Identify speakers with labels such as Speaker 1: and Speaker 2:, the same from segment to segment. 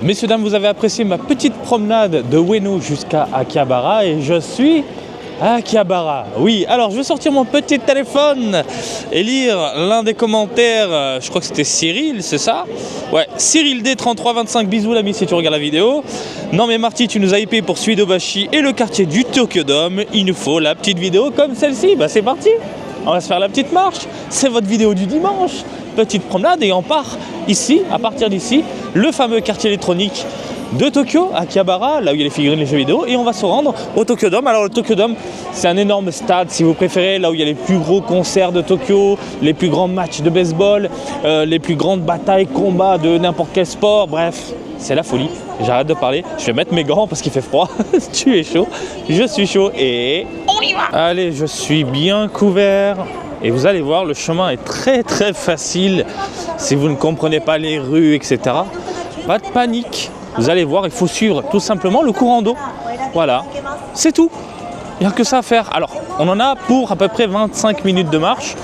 Speaker 1: Messieurs, dames, vous avez apprécié ma petite promenade de Ueno jusqu'à Akihabara et je suis à Akihabara. Oui, alors je vais sortir mon petit téléphone et lire l'un des commentaires, je crois que c'était Cyril, c'est ça? Ouais, Cyril D3325, bisous l'ami si tu regardes la vidéo. Non mais Marty, tu nous as hypé pour Suidobashi et le quartier du Tokyo Dome, il nous faut la petite vidéo comme celle-ci. Bah c'est parti, on va se faire la petite marche, c'est votre vidéo du dimanche. Petite promenade et on part ici, à partir d'ici, le fameux quartier électronique de Tokyo, Akihabara, là où il y a les figurines, les jeux vidéo, et on va se rendre au Tokyo Dome. Alors le Tokyo Dome, c'est un énorme stade, si vous préférez, là où il y a les plus gros concerts de Tokyo, les plus grands matchs de baseball, les plus grandes batailles, combats de n'importe quel sport, bref, c'est la folie. J'arrête de parler, je vais mettre mes gants parce qu'il fait froid, tu es chaud, je suis chaud et on y va. Allez, je suis bien couvert. Et vous allez voir, le chemin est très très facile. Si vous ne comprenez pas les rues, etc., pas de panique. Vous allez voir, il faut suivre tout simplement le courant d'eau. Voilà, c'est tout. Il n'y a que ça à faire. Alors, on en a pour à peu près 25 minutes de marche,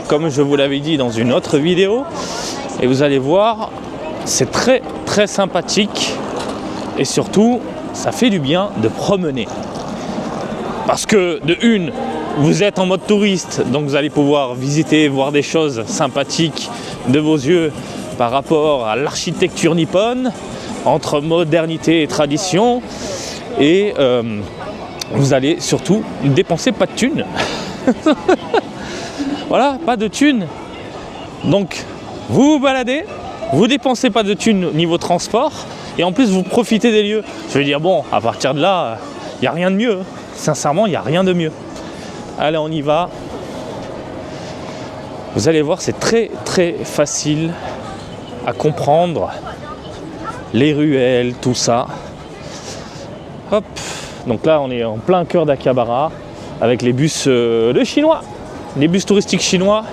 Speaker 1: comme je vous l'avais dit dans une autre vidéo. Et vous allez voir, c'est très très sympathique. Et surtout, ça fait du bien de promener. Parce que, de une, vous êtes en mode touriste, donc vous allez pouvoir visiter, voir des choses sympathiques de vos yeux par rapport à l'architecture nippone, entre modernité et tradition. Et vous allez surtout dépenser pas de thunes. Voilà, pas de thunes. Donc, vous vous baladez, vous dépensez pas de thunes niveau transport, et en plus vous profitez des lieux. Je veux dire, bon, à partir de là, il n'y a rien de mieux. Sincèrement, il n'y a rien de mieux. Allez, on y va. Vous allez voir, c'est très très facile à comprendre. Les ruelles, tout ça. Hop. Donc là, on est en plein cœur d'Akihabara avec les bus de chinois, les bus touristiques chinois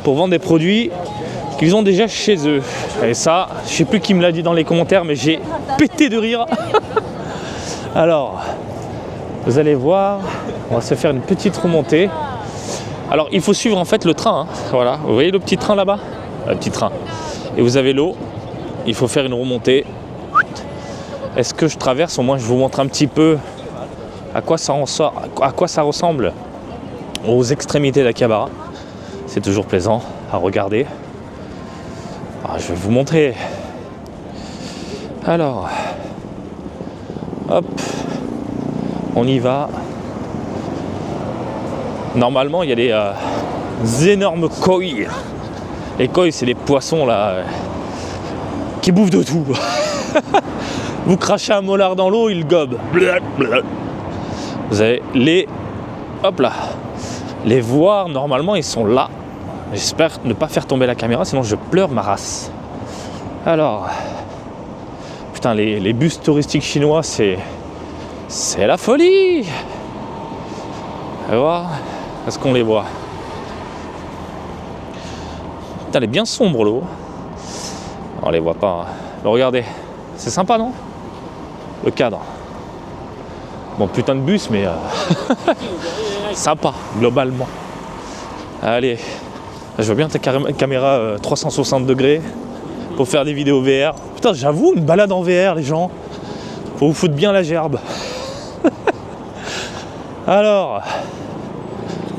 Speaker 1: pour vendre des produits qu'ils ont déjà chez eux. Et ça, je sais plus qui me l'a dit dans les commentaires, mais j'ai pété de rire. Alors, vous allez voir, on va se faire une petite remontée. Alors il faut suivre en fait le train, hein. Voilà, vous voyez le petit train là-bas, le petit train. Et vous avez l'eau, il faut faire une remontée. Est-ce que je traverse? Au moins je vous montre un petit peu à quoi ça ressemble aux extrémités d'Akihabara. C'est toujours plaisant à regarder. Alors, je vais vous montrer. Alors, hop. On y va. Normalement, il y a des énormes koi. Les koi, c'est des poissons là qui bouffent de tout. Vous crachez un molar dans l'eau, il gobe. Vous avez les... Hop là. Les voir, normalement, ils sont là. J'espère ne pas faire tomber la caméra, sinon je pleure ma race. Alors... Putain, les bus touristiques chinois, c'est la folie. Allez voir, est-ce qu'on les voit? Putain, elle est bien sombre l'eau. On les voit pas. Mais regardez, c'est sympa non? Le cadre. Bon, putain de bus, mais sympa, globalement. Allez, je vois bien ta caméra 360 degrés pour faire des vidéos VR. Putain, j'avoue, une balade en VR, les gens. Faut vous foutre bien la gerbe. Alors,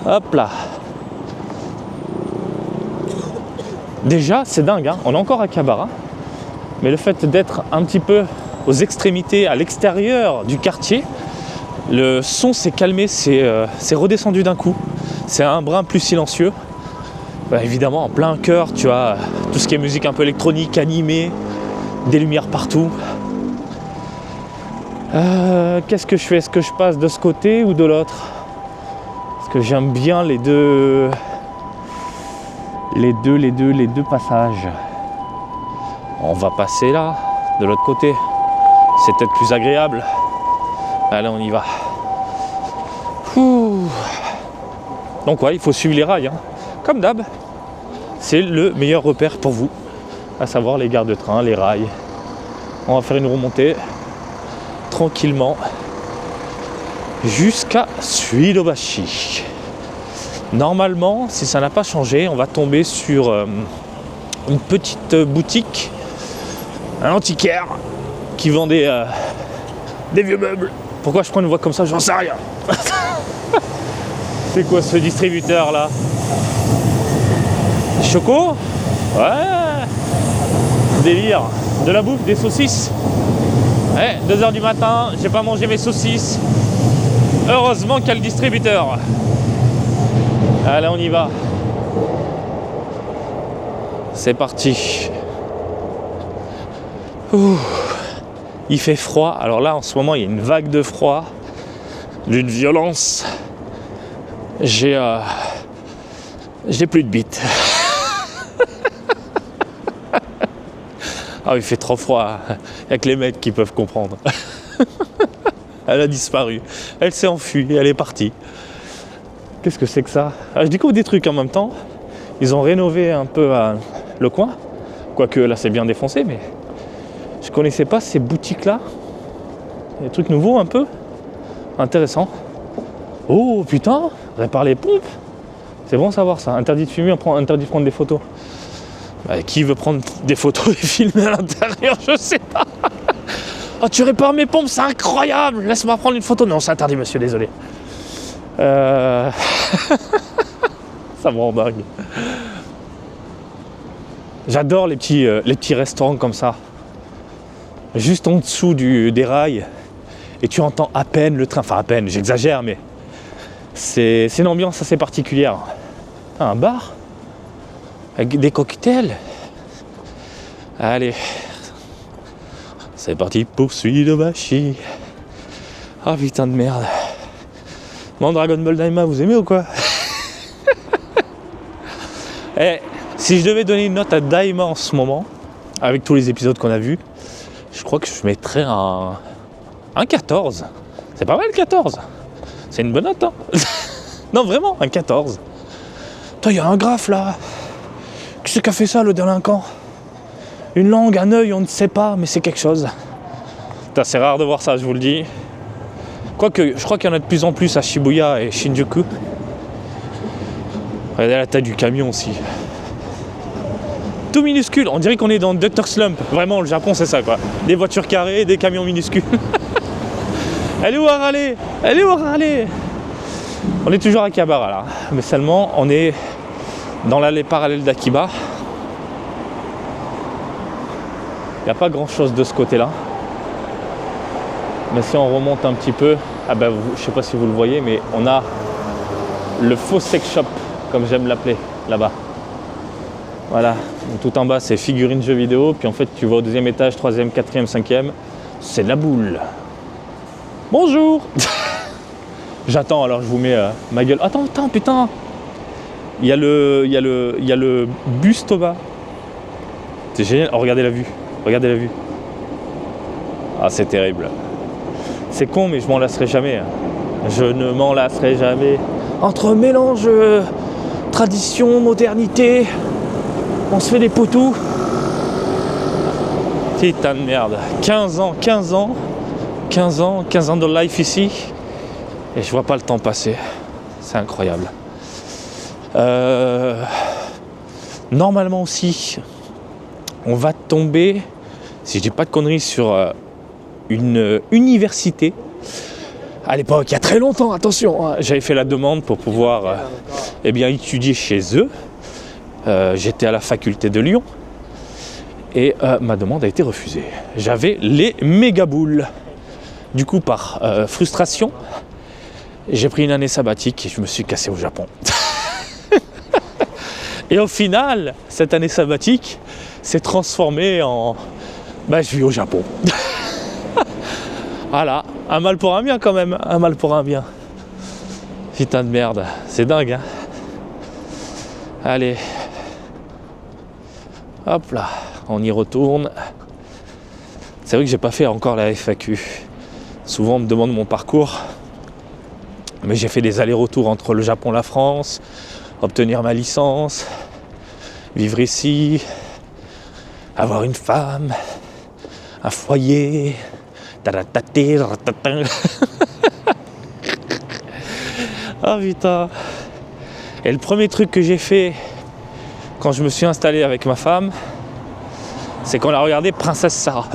Speaker 1: hop là. Déjà, c'est dingue, hein, on est encore à Akihabara. Mais le fait d'être un petit peu aux extrémités, à l'extérieur du quartier, le son s'est calmé, c'est redescendu d'un coup. C'est un brin plus silencieux. Bah, évidemment, en plein cœur, tu as tout ce qui est musique un peu électronique, animée, des lumières partout. Qu'est-ce que je fais? Est-ce que je passe de ce côté ou de l'autre? Parce que j'aime bien les deux passages. On va passer là, de l'autre côté. C'est peut-être plus agréable. Allez, on y va. Ouh. Donc ouais, il faut suivre les rails, hein. Comme d'hab. C'est le meilleur repère pour vous, à savoir les gares de train, les rails. On va faire une remontée tranquillement jusqu'à Suidobashi. Normalement, si ça n'a pas changé, on va tomber sur une petite boutique un antiquaire qui vend des vieux meubles. Pourquoi je prends une voix comme ça, j'en sais rien. C'est quoi ce distributeur là? Choco? Ouais. Délire. De la bouffe, des saucisses. Ouais, 2h du matin, j'ai pas mangé mes saucisses. Heureusement qu'il y a le distributeur. Allez, on y va. C'est parti. Ouh. Il fait froid. Alors là, en ce moment, il y a une vague de froid d'une violence. J'ai plus de bite. Ah, il fait trop froid. Il n'y a que les mecs qui peuvent comprendre. Elle a disparu. Elle s'est enfuie. Elle est partie. Qu'est-ce que c'est que ça? Je découvre des trucs en même temps. Ils ont rénové un peu le coin. Quoique là, c'est bien défoncé, mais je connaissais pas ces boutiques-là. Des trucs nouveaux un peu. Intéressant. Oh putain, répare les pompes. C'est bon à savoir ça. Interdit de fumer, interdit de prendre des photos. Bah, qui veut prendre des photos et filmer à l'intérieur? Je sais pas. Oh, tu répares mes pompes, c'est incroyable. Laisse-moi prendre une photo. Non, c'est interdit, monsieur, désolé. Ça me rend dingue. J'adore les petits restaurants comme ça. Juste en dessous des rails. Et tu entends à peine le train. Enfin, à peine, j'exagère, mais c'est une ambiance assez particulière. Un bar avec des cocktails. Allez. C'est parti, poursuite de Bashi. Ah putain de merde. Bon, Dragon Ball Daima, vous aimez ou quoi? Eh, si je devais donner une note à Daima en ce moment, avec tous les épisodes qu'on a vus, je crois que je mettrais un 14. C'est pas mal 14. C'est une bonne note, hein. Non, vraiment, un 14. Putain, il y a un graphe là. Qu'est-ce qu'a fait ça le délinquant? Une langue, un œil, on ne sait pas, mais c'est quelque chose. Putain, c'est rare de voir ça, je vous le dis. Quoique, je crois qu'il y en a de plus en plus à Shibuya et Shinjuku. Regardez la taille du camion aussi. Tout minuscule, on dirait qu'on est dans Dr Slump. Vraiment, le Japon, c'est ça, quoi. Des voitures carrées et des camions minuscules. Elle est où Harale? Elle est où Harale? On est toujours à Akihabara, là. Mais seulement, on est dans l'allée parallèle d'Akiba. Il n'y a pas grand-chose de ce côté-là. Mais si on remonte un petit peu, je ne sais pas si vous le voyez, mais on a le faux sex shop, comme j'aime l'appeler, là-bas. Voilà, donc, tout en bas c'est figurines jeux vidéo, puis en fait tu vas au deuxième étage, troisième, quatrième, cinquième, c'est la boule. Bonjour. J'attends, alors je vous mets ma gueule. Attends, putain. Il y a le buste au bas. C'est génial, oh, regardez la vue. Ah, c'est terrible. C'est con, mais je m'en lasserai jamais. Je ne m'en lasserai jamais. Entre mélange tradition, modernité, on se fait des potous. Putain de merde. 15 ans de life ici. Et je vois pas le temps passer. C'est incroyable. Normalement aussi, on va tomber, si je dis pas de conneries, sur une université. À l'époque, il y a très longtemps, attention, hein, j'avais fait la demande pour pouvoir étudier chez eux. J'étais à la faculté de Lyon et ma demande a été refusée. J'avais les méga boules. Du coup, par frustration, j'ai pris une année sabbatique et je me suis cassé au Japon. Et au final, cette année sabbatique s'est transformée en... je vis au Japon. Voilà, un mal pour un bien quand même, un mal pour un bien. Putain de merde, c'est dingue, hein. Allez. Hop là, on y retourne. C'est vrai que j'ai pas fait encore la FAQ. Souvent on me demande mon parcours. Mais j'ai fait des allers-retours entre le Japon et la France, obtenir ma licence, vivre ici, avoir une femme, un foyer. Ah putain. Et le premier truc que j'ai fait quand je me suis installé avec ma femme, c'est qu'on a regardé Princesse Sarah.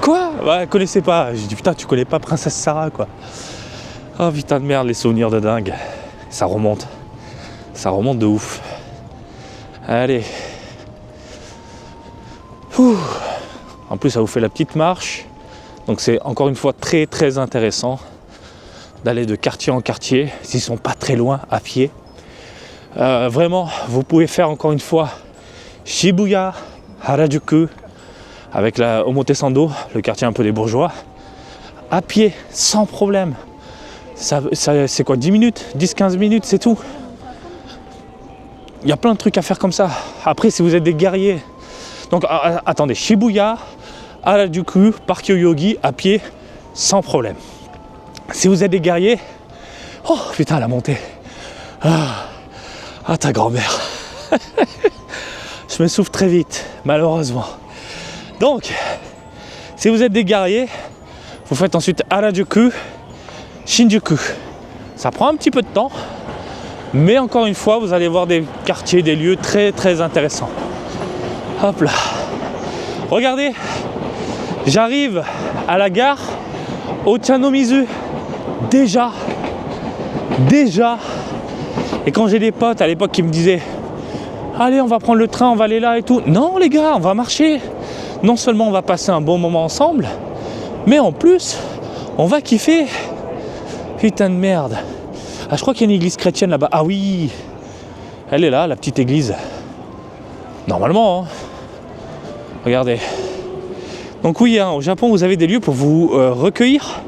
Speaker 1: Quoi? Bah, connaissez pas. J'ai dit putain, tu connais pas Princesse Sarah quoi. Oh putain de merde, les souvenirs de dingue. Ça remonte de ouf. Allez. Ouh. En plus, ça vous fait la petite marche. Donc c'est encore une fois très très intéressant d'aller de quartier en quartier, s'ils sont pas très loin à pied. Vraiment, vous pouvez faire encore une fois Shibuya, Harajuku, avec la Omotesando, le quartier un peu des bourgeois, à pied, sans problème. Ça, c'est quoi, 10 minutes, 10-15 minutes, c'est tout. Il y a plein de trucs à faire comme ça. Après, si vous êtes des guerriers, donc attendez, Shibuya, Harajuku, Park Yoyogi, à pied, sans problème. Si vous êtes des guerriers, oh putain la montée. Ah ta grand-mère. Je me souffle très vite, malheureusement. Donc, si vous êtes des guerriers, vous faites ensuite Harajuku, Shinjuku. Ça prend un petit peu de temps, mais encore une fois, vous allez voir des quartiers, des lieux très très intéressants. Hop là. Regardez, j'arrive à la gare Ochanomizu. Déjà. Et quand j'ai des potes à l'époque qui me disaient allez, on va prendre le train, on va aller là et tout. Non les gars, on va marcher. Non seulement on va passer un bon moment ensemble, mais en plus, on va kiffer. Putain de merde. Ah, je crois qu'il y a une église chrétienne là-bas. Ah oui, elle est là, la petite église. Normalement, hein. Regardez. Donc oui, hein, au Japon, vous avez des lieux pour vous recueillir,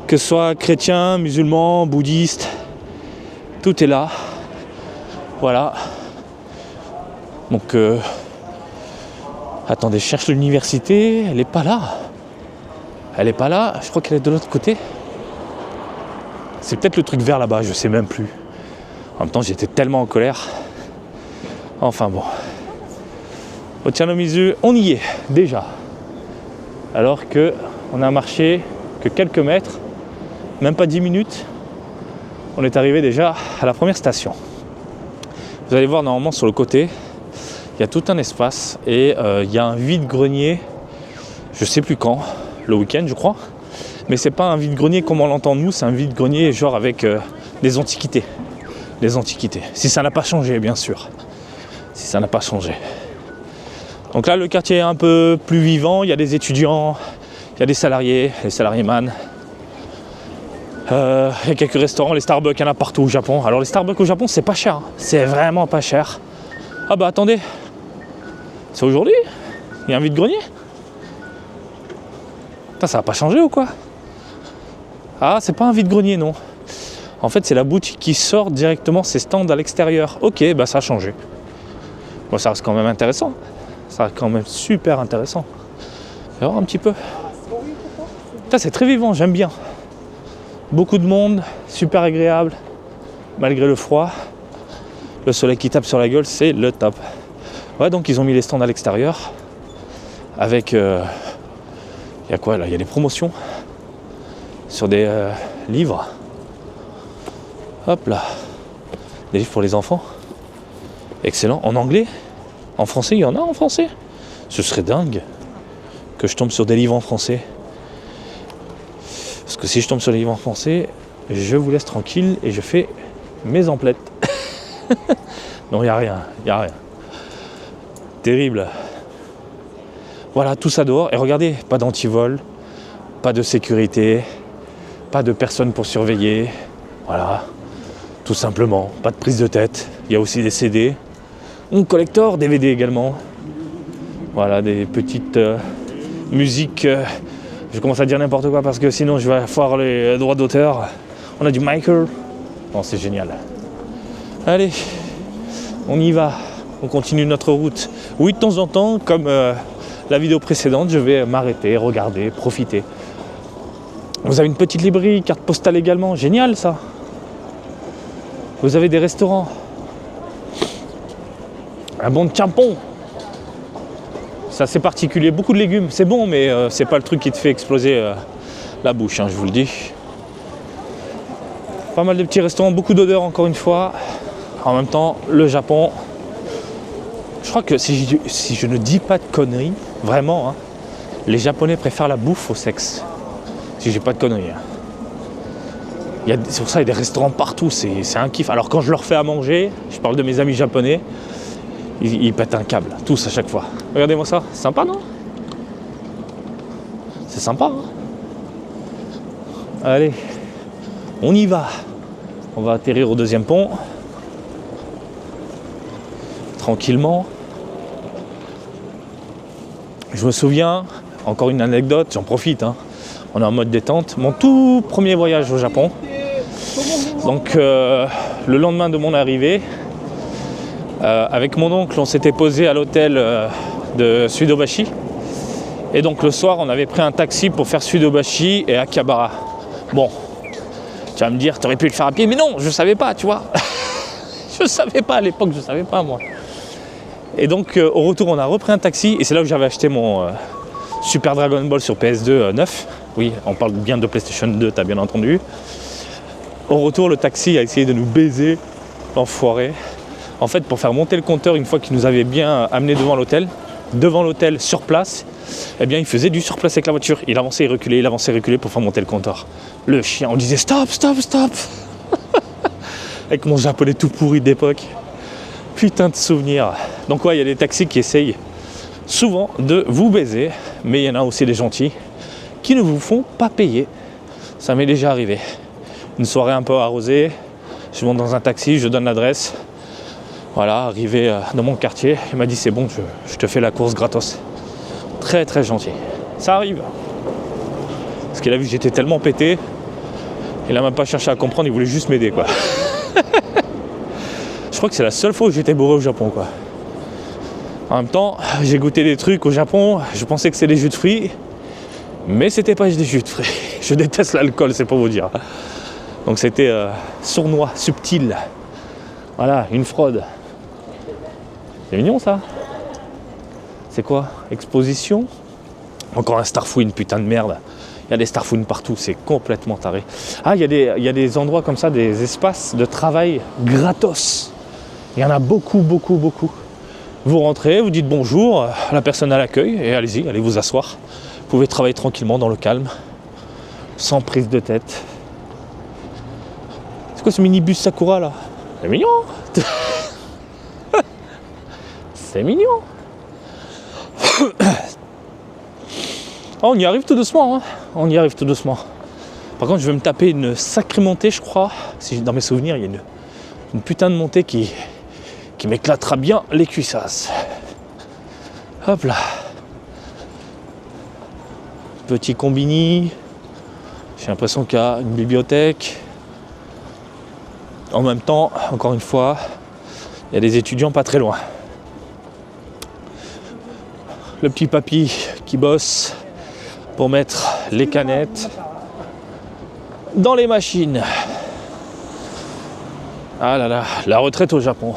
Speaker 1: que ce soit chrétien, musulman, bouddhiste, tout est là. Voilà. Donc, attendez, je cherche l'université, elle est pas là. Je crois qu'elle est de l'autre côté. C'est peut-être le truc vert là-bas, je sais même plus. En même temps, j'étais tellement en colère. Enfin bon. Ochanomizu, on y est, déjà. Alors que on a marché que quelques mètres, même pas 10 minutes, on est arrivé déjà à la première station. Vous allez voir normalement sur le côté, il y a tout un espace et il y a un vide-grenier, je sais plus quand, le week-end je crois, mais c'est pas un vide-grenier comme on l'entend nous, c'est un vide-grenier genre avec des antiquités. Les antiquités, si ça n'a pas changé bien sûr, si ça n'a pas changé. Donc là le quartier est un peu plus vivant, il y a des étudiants, il y a des salariés, les salariés-man. Il y a quelques restaurants, les Starbucks, il y en a partout au Japon. Alors les Starbucks au Japon c'est pas cher, hein. C'est vraiment pas cher. Ah bah attendez, c'est aujourd'hui? Il y a un vide-grenier? Putain, ça va pas changer ou quoi? Ah, c'est pas un vide-grenier non. En fait c'est la boutique qui sort directement ses stands à l'extérieur. Ok, bah ça a changé. Bon, ça reste quand même intéressant. Ça reste quand même super intéressant. On va voir un petit peu. Putain, c'est très vivant, j'aime bien. Beaucoup de monde, super agréable, malgré le froid. Le soleil qui tape sur la gueule, c'est le top. Ouais, donc ils ont mis les stands à l'extérieur. Avec... il y a quoi là? Il y a des promotions sur des livres. Hop là. Des livres pour les enfants. Excellent. En anglais? En français, il y en a en français? Ce serait dingue que je tombe sur des livres en français. Parce que si je tombe sur les livres en français, je vous laisse tranquille et je fais mes emplettes. Non, il n'y a rien. Terrible. Voilà, tout ça dehors. Et regardez, pas d'antivol, pas de sécurité, pas de personne pour surveiller. Voilà, tout simplement. Pas de prise de tête. Il y a aussi des CD. Un collector, DVD également. Voilà, des petites musiques. Je commence à dire n'importe quoi parce que sinon je vais foirer les droits d'auteur. On a du Michael. Bon, c'est génial. Allez, on y va. On continue notre route. Oui, de temps en temps, comme la vidéo précédente, je vais m'arrêter, regarder, profiter. Vous avez une petite librairie, carte postale également. Génial ça. Vous avez des restaurants. Un bon champon. C'est assez particulier, beaucoup de légumes, c'est bon, mais c'est pas le truc qui te fait exploser la bouche, hein, je vous le dis. Pas mal de petits restaurants, beaucoup d'odeurs encore une fois. En même temps, le Japon, je crois que si je ne dis pas de conneries, vraiment, hein, les Japonais préfèrent la bouffe au sexe. Si j'ai pas de conneries. Hein. C'est pour ça qu'il y a des restaurants partout, c'est un kiff. Alors quand je leur fais à manger, je parle de mes amis japonais, ils pètent un câble, tous à chaque fois. Regardez-moi ça, c'est sympa non? C'est sympa hein. Allez, on y va. On va atterrir au deuxième pont. Tranquillement. Je me souviens, encore une anecdote, j'en profite, hein. On est en mode détente. Mon tout premier voyage au Japon. Donc le lendemain de mon arrivée, avec mon oncle, on s'était posé à l'hôtel de Suidobashi. Et donc le soir, on avait pris un taxi pour faire Suidobashi et Akihabara. Bon, tu vas me dire, tu aurais pu le faire à pied, mais non, je ne savais pas, tu vois. Je ne savais pas à l'époque, je ne savais pas moi. Et donc au retour, on a repris un taxi et c'est là où j'avais acheté mon Super Dragon Ball sur PS2 9. Oui, on parle bien de PlayStation 2, t'as bien entendu. Au retour, le taxi a essayé de nous baiser, l'enfoiré. En fait, pour faire monter le compteur, une fois qu'il nous avait bien amené devant l'hôtel, sur place, eh bien, il faisait du surplace avec la voiture. Il avançait et reculait pour faire monter le compteur. Le chien, on disait stop, stop, stop. Avec mon japonais tout pourri d'époque. Putain de souvenirs. Donc ouais, il y a des taxis qui essayent souvent de vous baiser, mais il y en a aussi des gentils qui ne vous font pas payer. Ça m'est déjà arrivé. Une soirée un peu arrosée, je monte dans un taxi, je donne l'adresse. Voilà, arrivé dans mon quartier, il m'a dit c'est bon, je te fais la course gratos. Très très gentil. Ça arrive. Parce qu'il a vu que j'étais tellement pété, il a même pas cherché à comprendre, il voulait juste m'aider quoi. Je crois que c'est la seule fois où j'étais bourré au Japon quoi. En même temps, j'ai goûté des trucs au Japon, je pensais que c'était des jus de fruits, mais c'était pas des jus de fruits. Je déteste l'alcool, c'est pour vous dire. Donc c'était sournois, subtil. Voilà, une fraude. C'est mignon ça. C'est quoi? Exposition? Encore un Starfouine, putain de merde. Il y a des Starfouines partout, c'est complètement taré. Ah, il y a des endroits comme ça, des espaces de travail gratos. Il y en a beaucoup, beaucoup, beaucoup. Vous rentrez, vous dites bonjour à la personne à l'accueil et allez-y, allez vous asseoir. Vous pouvez travailler tranquillement dans le calme, sans prise de tête. C'est quoi ce minibus Sakura là? C'est mignon. C'est mignon. Oh, on y arrive tout doucement, hein. On y arrive tout doucement. Par contre, je vais me taper une sacrée montée, je crois. Si dans mes souvenirs, il y a une putain de montée qui m'éclatera bien les cuissasses. Hop là. Petit combini. J'ai l'impression qu'il y a une bibliothèque. En même temps, encore une fois, il y a des étudiants pas très loin. Le petit papy qui bosse pour mettre les canettes dans les machines. Ah là là, la retraite au Japon.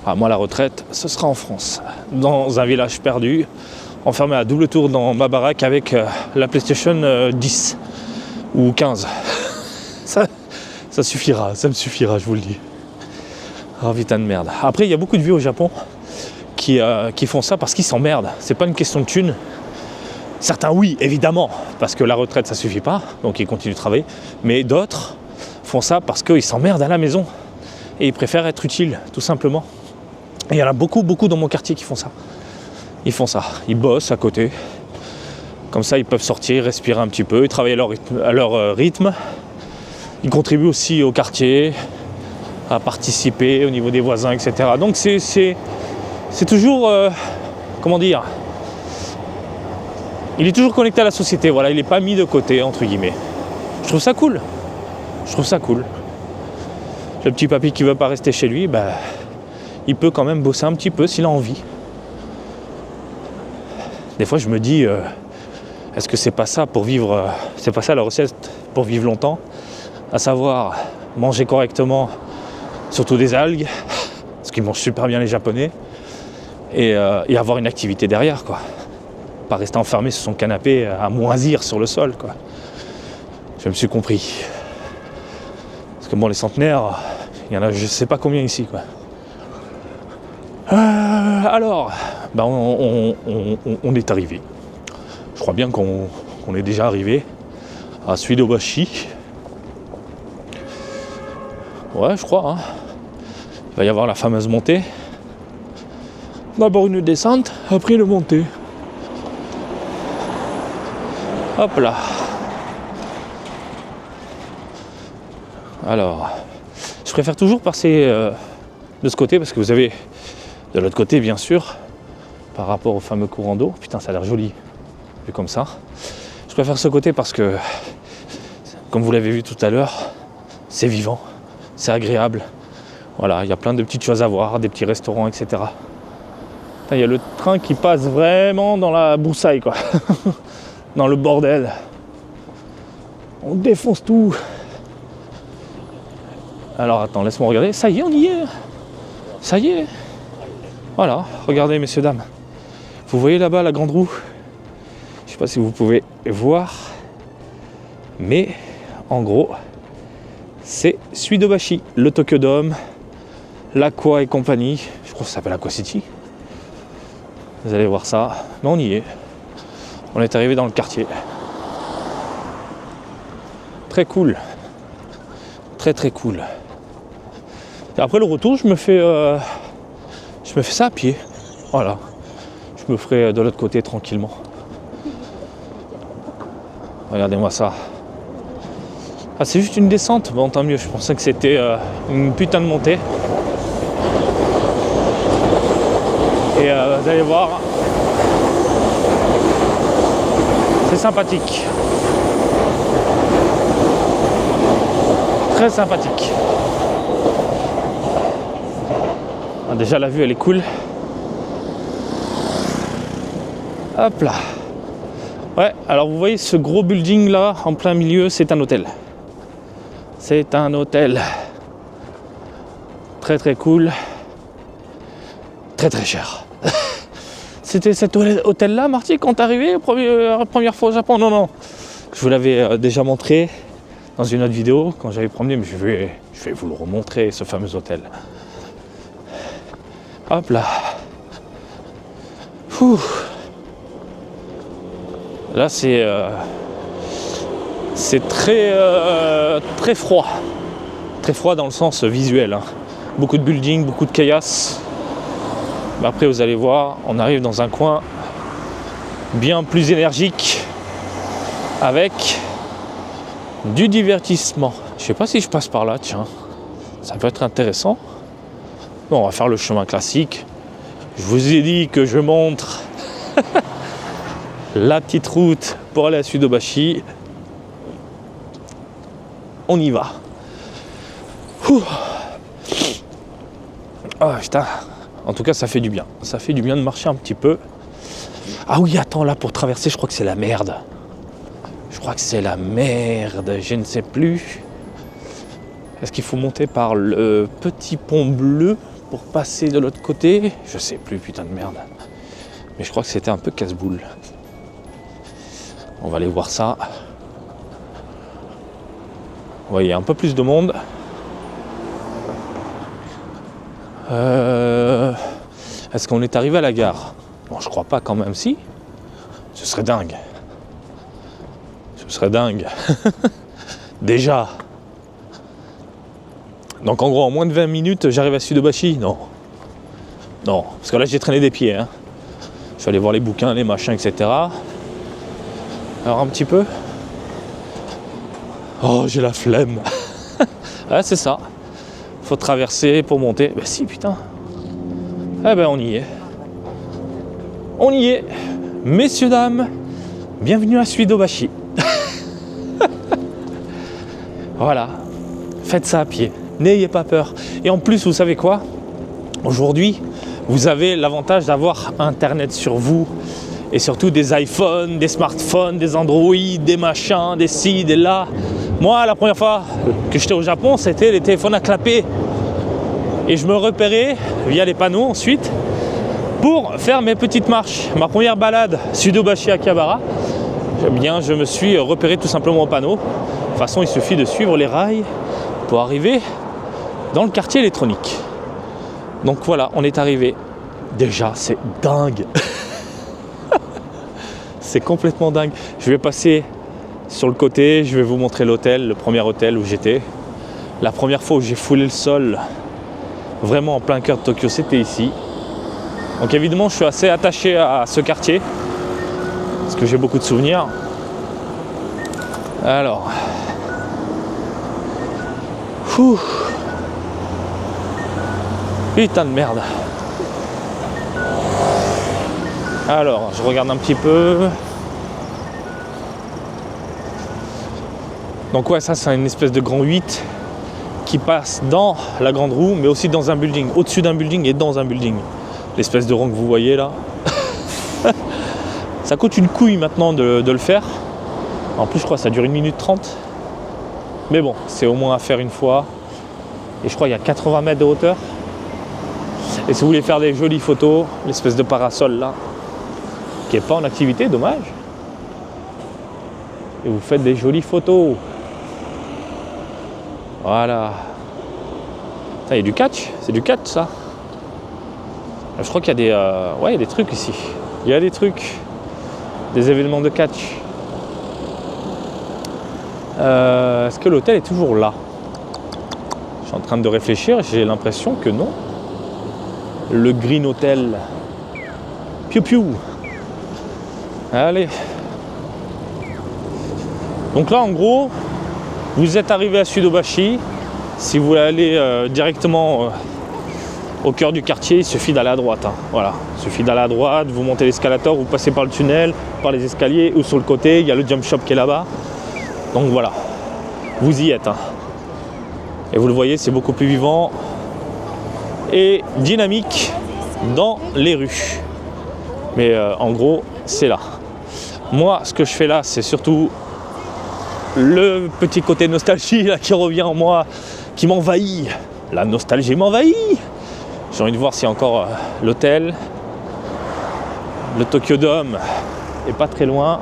Speaker 1: Ah, moi, la retraite, ce sera en France. Dans un village perdu, enfermé à double tour dans ma baraque avec la PlayStation 10 ou 15. Ça suffira, ça me suffira, je vous le dis. Oh putain de merde. Après, il y a beaucoup de vieux au Japon qui font ça parce qu'ils s'emmerdent. C'est pas une question de thunes. Certains, oui, évidemment, parce que la retraite, ça suffit pas, donc ils continuent de travailler. Mais d'autres font ça parce qu'ils s'emmerdent à la maison. Et ils préfèrent être utiles, tout simplement. Et il y en a beaucoup, beaucoup dans mon quartier qui font ça. Ils font ça. Ils bossent à côté. Comme ça, ils peuvent sortir, respirer un petit peu, ils travaillent à leur rythme. Ils contribuent aussi au quartier, à participer au niveau des voisins, etc. Donc c'est toujours, comment dire, il est toujours connecté à la société, voilà, il n'est pas mis de côté, entre guillemets. Je trouve ça cool. Je trouve ça cool. Le petit papy qui ne veut pas rester chez lui, bah, il peut quand même bosser un petit peu s'il a envie. Des fois, je me dis, est-ce que c'est pas ça pour vivre, c'est pas ça la recette pour vivre longtemps? À savoir manger correctement, surtout des algues, parce qu'ils mangent super bien les Japonais, et avoir une activité derrière, quoi. Pas rester enfermé sur son canapé à moisir sur le sol, quoi. Je me suis compris. Parce que bon, les centenaires, il y en a je sais pas combien ici, quoi. Alors, ben on est arrivé. Je crois bien qu'on est déjà arrivé à Suidobashi. Ouais, je crois. Hein. Il va y avoir la fameuse montée. D'abord une descente, après une montée. Hop là. Alors, je préfère toujours passer de ce côté parce que vous avez de l'autre côté, bien sûr, par rapport au fameux courant d'eau. Putain, ça a l'air joli, vu comme ça. Je préfère ce côté parce que, comme vous l'avez vu tout à l'heure, c'est vivant, c'est agréable. Voilà, il y a plein de petites choses à voir, des petits restaurants, etc. Il y a le train qui passe vraiment dans la broussaille, quoi. Dans le bordel. On défonce tout. Alors attends, laisse-moi regarder. Ça y est, on y est. Ça y est. Voilà, regardez, messieurs, dames. Vous voyez là-bas la grande roue? Je ne sais pas si vous pouvez voir. Mais, en gros, c'est Suidobashi, le Tokyo Dome, l'Aqua et compagnie. Je crois que ça s'appelle Aqua City. Vous allez voir ça. Mais on y est. On est arrivé dans le quartier. Très cool. Très très cool. Et après le retour, je me fais ça à pied. Voilà. Je me ferai de l'autre côté tranquillement. Regardez-moi ça. Ah, c'est juste une descente. Bon, tant mieux. Je pensais que c'était une putain de montée. Et vous allez voir. C'est sympathique. Très sympathique. Ah, déjà la vue elle est cool. Hop là. Ouais, alors vous voyez ce gros building là en plein milieu, c'est un hôtel. C'est un hôtel. Très très cool. Très très cher. C'était cet hôtel là, Marty, quand t'es arrivé la première fois au Japon? Non. Je vous l'avais déjà montré dans une autre vidéo quand j'avais promené, mais je vais vous le remontrer, ce fameux hôtel. Hop là. Ouh. Là c'est très froid. Très froid dans le sens visuel. Hein. Beaucoup de buildings, beaucoup de caillasses. Mais après vous allez voir, on arrive dans un coin bien plus énergique avec du divertissement. Je sais pas si je passe par là, tiens. Ça peut être intéressant. Bon, on va faire le chemin classique. Je vous ai dit que je montre la petite route pour aller à Suidobashi. On y va. Ouh. Oh putain. En tout cas, ça fait du bien. Ça fait du bien de marcher un petit peu. Ah oui, attends, là, pour traverser, je crois que c'est la merde. Je ne sais plus. Est-ce qu'il faut monter par le petit pont bleu pour passer de l'autre côté? Je sais plus, putain de merde. Mais je crois que c'était un peu casse-boule. On va aller voir ça. Vous voyez, un peu plus de monde. Est-ce qu'on est arrivé à la gare? Bon, je crois pas quand même, si. Ce serait dingue. Déjà. Donc en gros, en moins de 20 minutes, j'arrive à Suidobashi? Non, parce que là j'ai traîné des pieds. Hein. Je suis allé voir les bouquins, les machins, etc. Alors un petit peu. Oh, j'ai la flemme. Ouais, c'est ça. Faut traverser pour monter. Ben si, putain. Eh ben on y est. Messieurs, dames, bienvenue à Suidobashi. Voilà. Faites ça à pied. N'ayez pas peur. Et en plus, vous savez quoi? Aujourd'hui, vous avez l'avantage d'avoir Internet sur vous. Et surtout des iPhones, des smartphones, des Android, des machins, des ci, des là. Moi, la première fois que j'étais au Japon, c'était les téléphones à clapper. Et je me repérais via les panneaux ensuite pour faire mes petites marches. Ma première balade, Suidobashi Akihabara, eh bien, je me suis repéré tout simplement au panneau. De toute façon, il suffit de suivre les rails pour arriver dans le quartier électronique. Donc voilà, on est arrivé Déjà, c'est dingue. C'est complètement dingue. Je vais passer sur le côté, je vais vous montrer l'hôtel, le premier hôtel où j'étais. La première fois où j'ai foulé le sol, vraiment en plein cœur de Tokyo, c'était ici. Donc évidemment, je suis assez attaché à ce quartier, parce que j'ai beaucoup de souvenirs. Alors... Putain de merde. Alors, je regarde un petit peu. Donc ouais, ça c'est une espèce de grand 8 qui passe dans la grande roue, mais aussi dans un building, au-dessus d'un building et dans un building. L'espèce de rang que vous voyez là. Ça coûte une couille maintenant de le faire. En plus, je crois que ça dure 1 minute 30. Mais bon, c'est au moins à faire une fois. Et je crois qu'il y a 80 mètres de hauteur. Et si vous voulez faire des jolies photos, l'espèce de parasol là, qui n'est pas en activité, dommage. Et vous faites des jolies photos. Voilà. Il y a du catch, c'est du catch ça. Je crois qu'il y a des, ouais, il y a des trucs ici. Il y a des trucs, des événements de catch. Est-ce que l'hôtel est toujours là? Je suis en train de réfléchir, j'ai l'impression que non. Le Green Hotel. Piou piou. Allez. Donc là, en gros, vous êtes arrivé à Sudobashi. Si vous voulez aller directement au cœur du quartier, il suffit d'aller à droite. Hein. Voilà, il suffit d'aller à droite, vous montez l'escalator, vous passez par le tunnel, par les escaliers ou sur le côté, il y a le jump shop qui est là-bas. Donc voilà, vous y êtes. Hein. Et vous le voyez, c'est beaucoup plus vivant et dynamique dans les rues. Mais en gros, c'est là. Moi, ce que je fais là, c'est surtout le petit côté nostalgie là, qui revient en moi, qui m'envahit. La nostalgie m'envahit. J'ai envie de voir s'il y a encore l'hôtel. Le Tokyo Dome est pas très loin.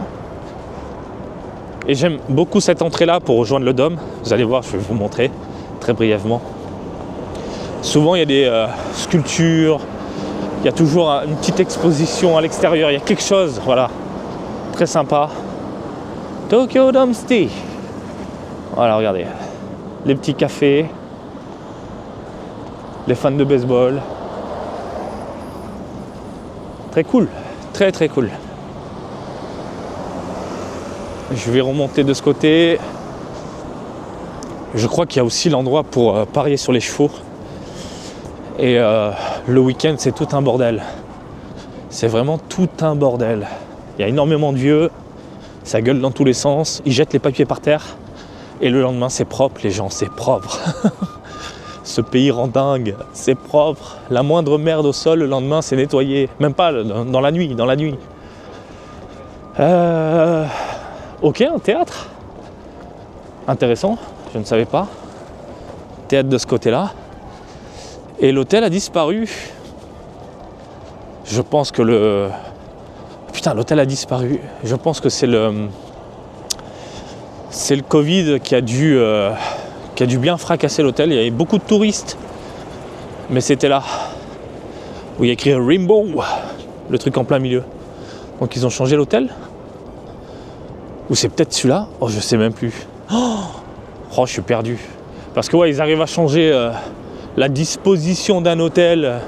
Speaker 1: Et j'aime beaucoup cette entrée-là pour rejoindre le Dome. Vous allez voir, je vais vous montrer très brièvement. Souvent, il y a des sculptures. Il y a toujours une petite exposition à l'extérieur. Il y a quelque chose, voilà, très sympa. Tokyo Dome City. Voilà, regardez. Les petits cafés. Les fans de baseball. Très cool. Très très cool. Je vais remonter de ce côté. Je crois qu'il y a aussi l'endroit pour parier sur les chevaux. Et le week-end, c'est tout un bordel. C'est vraiment tout un bordel. Il y a énormément de vieux. Ça gueule dans tous les sens. Ils jettent les papiers par terre. Et le lendemain, c'est propre, les gens, c'est propre. Ce pays rend dingue, c'est propre. La moindre merde au sol, le lendemain, c'est nettoyé. Même pas dans la nuit, Ok, un théâtre. Intéressant, je ne savais pas. Théâtre de ce côté-là. Et l'hôtel a disparu. Je pense que le... Putain, l'hôtel a disparu. Je pense que c'est le Covid qui a dû bien fracasser l'hôtel. Il y avait beaucoup de touristes. Mais c'était là. Où il y a écrit Rainbow. Le truc en plein milieu. Donc ils ont changé l'hôtel. Ou c'est peut-être celui-là. Oh, je sais même plus. Oh, je suis perdu. Parce que ouais, ils arrivent à changer la disposition d'un hôtel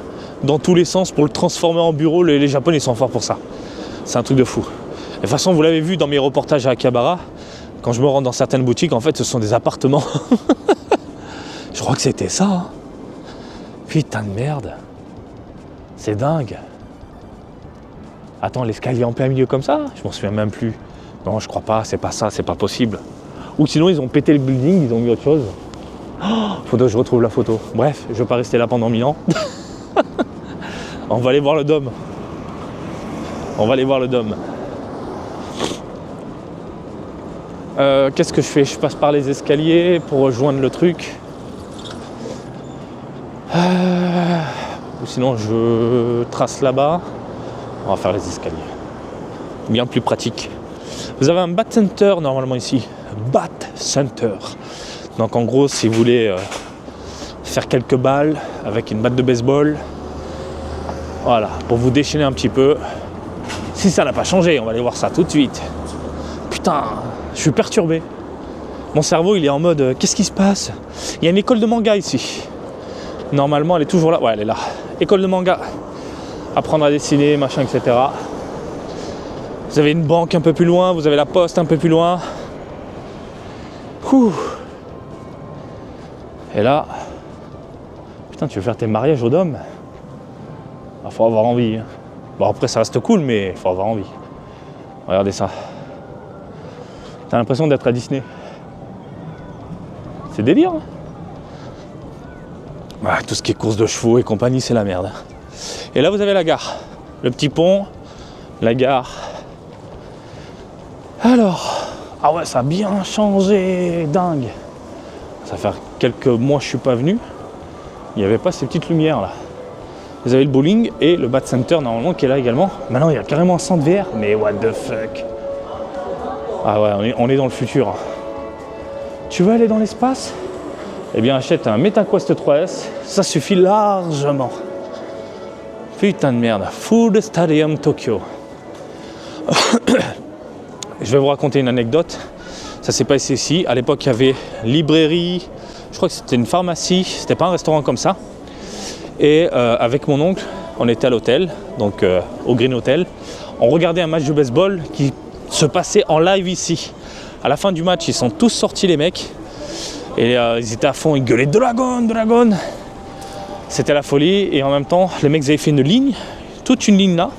Speaker 1: dans tous les sens pour le transformer en bureau. Les Japonais sont forts pour ça. C'est un truc de fou. De toute façon, vous l'avez vu dans mes reportages à Akihabara, quand je me rends dans certaines boutiques, en fait, ce sont des appartements. Je crois que c'était ça. Hein. Putain de merde. C'est dingue. Attends, l'escalier en plein milieu comme ça? Je m'en souviens même plus. Non, je crois pas, c'est pas ça, c'est pas possible. Ou sinon, ils ont pété le building, ils ont mis autre chose. Oh, faudrait que je retrouve la photo. Bref, je vais pas rester là pendant 1000 ans. On va aller voir le Dôme. On va aller voir le Dôme. Qu'est-ce que je fais? Je passe par les escaliers pour rejoindre le truc. Ou sinon, je trace là-bas. On va faire les escaliers. Bien plus pratique. Vous avez un bat center normalement ici. Bat center. Donc en gros, si vous voulez faire quelques balles avec une batte de baseball, Voilà, pour vous déchaîner un petit peu. Si ça n'a pas changé, on va aller voir ça tout de suite. Putain, je suis perturbé. Mon cerveau, il est en mode, qu'est-ce qui se passe? Il y a une école de manga ici. Normalement, elle est toujours là. Ouais, elle est là. École de manga. Apprendre à dessiner, machin, etc. Vous avez une banque un peu plus loin, vous avez la poste un peu plus loin. Ouh. Et là, putain, tu veux faire tes mariages au dôme? Il faut avoir envie. Hein. Bon, après, ça reste cool, mais il faut avoir envie. Regardez ça. T'as l'impression d'être à Disney. C'est délire. Hein. Ah, tout ce qui est course de chevaux et compagnie, c'est la merde. Et là, vous avez la gare. Le petit pont, la gare. Alors, ah ouais, ça a bien changé, dingue. Ça fait quelques mois que je suis pas venu. Il n'y avait pas ces petites lumières là. Vous avez le bowling et le Bat Center normalement qui est là également. Maintenant, il y a carrément un centre VR, mais what the fuck. Ah ouais, on est dans le futur. Tu veux aller dans l'espace? Eh bien, achète un MetaQuest 3S, ça suffit largement. Putain de merde. Food Stadium Tokyo. Je vais vous raconter une anecdote. Ça s'est passé ici. À l'époque, il y avait librairie. Je crois que c'était une pharmacie. C'était pas un restaurant comme ça. Et avec mon oncle, on était à l'hôtel, donc au Green Hotel. On regardait un match de baseball qui se passait en live ici. À la fin du match, ils sont tous sortis les mecs. Et ils étaient à fond, ils gueulaient Dragon, Dragon. C'était la folie. Et en même temps, les mecs avaient fait une ligne, toute une ligne là.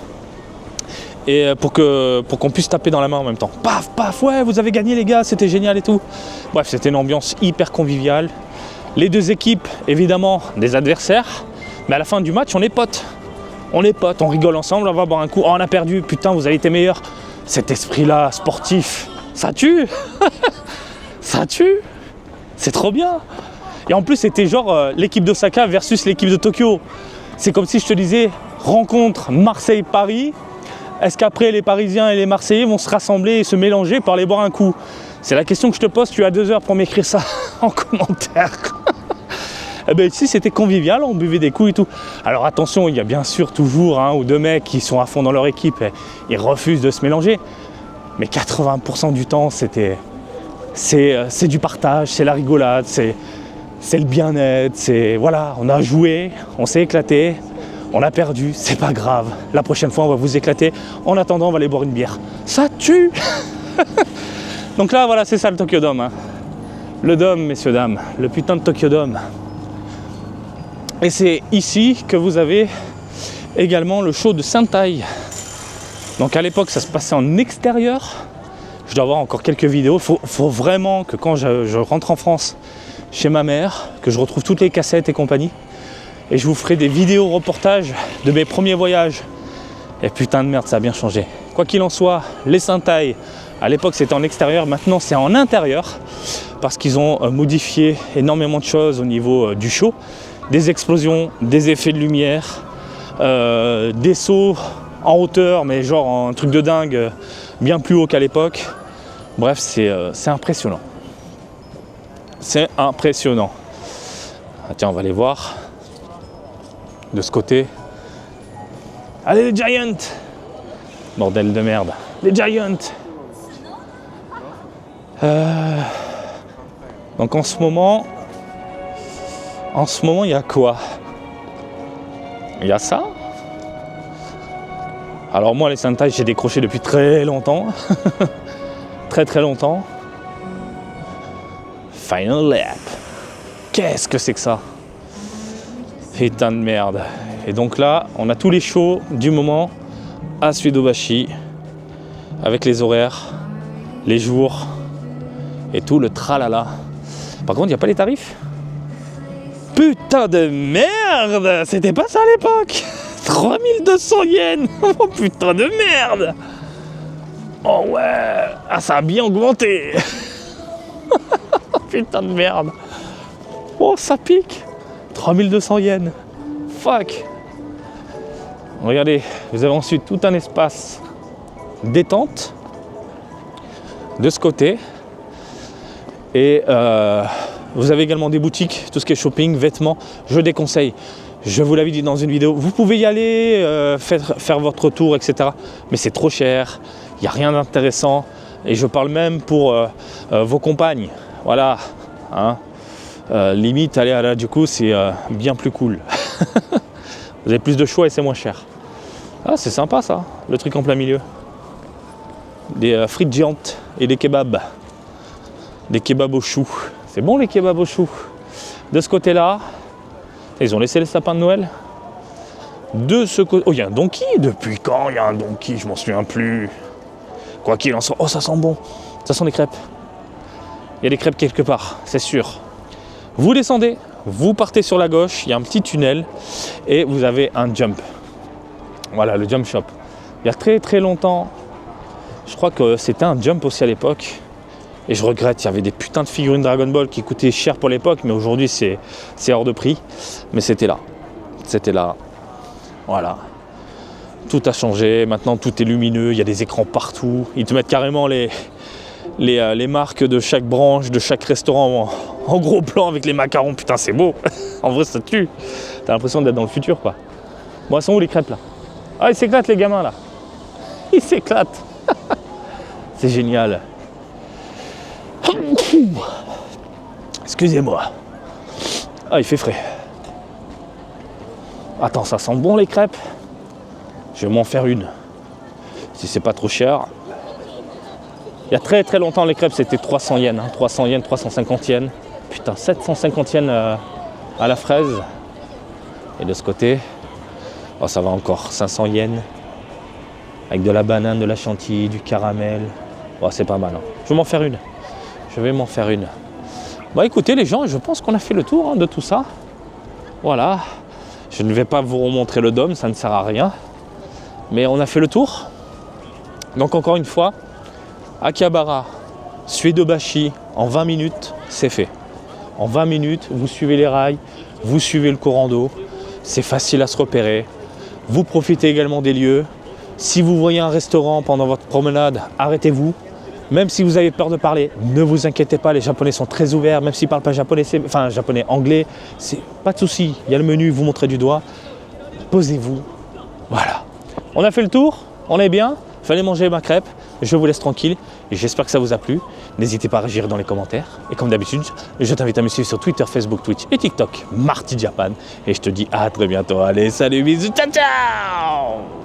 Speaker 1: Et pour qu'on puisse taper dans la main en même temps. Paf, paf, ouais, vous avez gagné les gars, c'était génial et tout. Bref, c'était une ambiance hyper conviviale. Les deux équipes, évidemment, des adversaires. Mais à la fin du match, on est potes. On est potes, on rigole ensemble, on va boire un coup. Oh, on a perdu, putain, vous avez été meilleurs. Cet esprit-là, sportif, ça tue. Ça tue. C'est trop bien. Et en plus, c'était genre l'équipe d'Osaka versus l'équipe de Tokyo. C'est comme si je te disais, rencontre Marseille-Paris. Est-ce qu'après les Parisiens et les Marseillais vont se rassembler et se mélanger pour aller boire un coup? C'est la question que je te pose, tu as 2 heures pour m'écrire ça en commentaire. Eh ben ici c'était convivial, on buvait des coups et tout. Alors attention, il y a bien sûr toujours un ou deux mecs qui sont à fond dans leur équipe et ils refusent de se mélanger. Mais 80% du temps c'est du partage, c'est la rigolade, c'est le bien-être, c'est voilà, on a joué, on s'est éclaté. On a perdu, c'est pas grave. La prochaine fois, on va vous éclater. En attendant, on va aller boire une bière. Ça tue. Donc là, voilà, c'est ça le Tokyo Dome. Hein. Le Dome, messieurs, dames. Le putain de Tokyo Dome. Et c'est ici que vous avez également le show de Sentai. Donc à l'époque, ça se passait en extérieur. Je dois avoir encore quelques vidéos. Faut vraiment que quand je rentre en France chez ma mère, que je retrouve toutes les cassettes et compagnie, et je vous ferai des vidéos reportages de mes premiers voyages. Et putain de merde, ça a bien changé. Quoi qu'il en soit, les Sentai, à l'époque c'était en extérieur, maintenant c'est en intérieur, parce qu'ils ont modifié énormément de choses au niveau du show. Des explosions, des effets de lumière, des sauts en hauteur, mais genre un truc de dingue, bien plus haut qu'à l'époque. Bref, c'est impressionnant. C'est impressionnant. Ah, tiens, on va aller voir. De ce côté. Allez les Giants! Bordel de merde. Les Giants! Donc en ce moment, il y a quoi? Il y a ça. Alors moi les Sentai j'ai décroché depuis très longtemps. Très très longtemps. Final Lap. Qu'est-ce que c'est que ça? Putain de merde. Et donc là, on a tous les shows du moment à Suidobashi, avec les horaires, les jours et tout le tralala. Par contre, il n'y a pas les tarifs. Putain de merde! C'était pas ça à l'époque! 3200 yens! Oh putain de merde! Oh ouais! Ah, ça a bien augmenté! Putain de merde! Oh, ça pique! 3200 yens. Fuck. Regardez, vous avez ensuite tout un espace détente de ce côté. Et vous avez également des boutiques, tout ce qui est shopping, vêtements. Je déconseille. Je vous l'avais dit dans une vidéo, vous pouvez y aller, faire votre tour, etc. Mais c'est trop cher, il n'y a rien d'intéressant. Et je parle même pour vos compagnes. Voilà. Hein. Limite, aller à la Harajuku, c'est bien plus cool. Vous avez plus de choix et c'est moins cher. Ah, c'est sympa ça, le truc en plein milieu. Des frites géantes et des kebabs. Des kebabs aux choux. C'est bon les kebabs aux choux. De ce côté-là, ils ont laissé le sapin de Noël. De ce côté... Oh, il y a un donkey. Depuis quand il y a un donkey? Je m'en souviens plus. Quoi qu'il en soit... Oh, ça sent bon. Ça sent des crêpes. Il y a des crêpes quelque part, c'est sûr. Vous descendez, vous partez sur la gauche, il y a un petit tunnel et vous avez un jump. Voilà, le jump shop. Il y a très très longtemps, je crois que c'était un jump aussi à l'époque. Et je regrette, il y avait des putains de figurines Dragon Ball qui coûtaient cher pour l'époque, mais aujourd'hui c'est hors de prix. Mais c'était là. C'était là. Voilà. Tout a changé, maintenant tout est lumineux, il y a des écrans partout. Ils te mettent carrément les marques de chaque branche, de chaque restaurant en gros plan avec les macarons. Putain, c'est beau. En vrai, ça tue. T'as l'impression d'être dans le futur, quoi. Bon, elles sont où les crêpes, là? Ah, ils s'éclatent, les gamins, là. Ils s'éclatent. C'est génial. Excusez-moi. Ah, il fait frais. Attends, ça sent bon, les crêpes. Je vais m'en faire une. Si c'est pas trop cher. Il y a très très longtemps, les crêpes, c'était 300 yens. Hein. 300 yens, 350 yens. Putain, 750 yens à la fraise. Et de ce côté, oh, ça va encore. 500 yens. Avec de la banane, de la chantilly, du caramel. Oh, c'est pas mal. Hein. Je vais m'en faire une. Je vais m'en faire une. Bon, écoutez, les gens, je pense qu'on a fait le tour de tout ça. Voilà. Je ne vais pas vous remontrer le dôme, ça ne sert à rien. Mais on a fait le tour. Donc, encore une fois, Akihabara, Suedobashi, en 20 minutes, c'est fait. En 20 minutes, vous suivez les rails, vous suivez le courant d'eau, c'est facile à se repérer. Vous profitez également des lieux. Si vous voyez un restaurant pendant votre promenade, arrêtez-vous. Même si vous avez peur de parler, ne vous inquiétez pas, les Japonais sont très ouverts, même s'ils ne parlent pas japonais, enfin japonais, anglais, c'est pas de souci. Il y a le menu, vous montrez du doigt, posez-vous. Voilà. On a fait le tour, on est bien. Fallait manger ma crêpe, je vous laisse tranquille et j'espère que ça vous a plu. N'hésitez pas à réagir dans les commentaires. Et comme d'habitude, je t'invite à me suivre sur Twitter, Facebook, Twitch et TikTok, Marty Japan. Et je te dis à très bientôt. Allez, salut, bisous, ciao, ciao!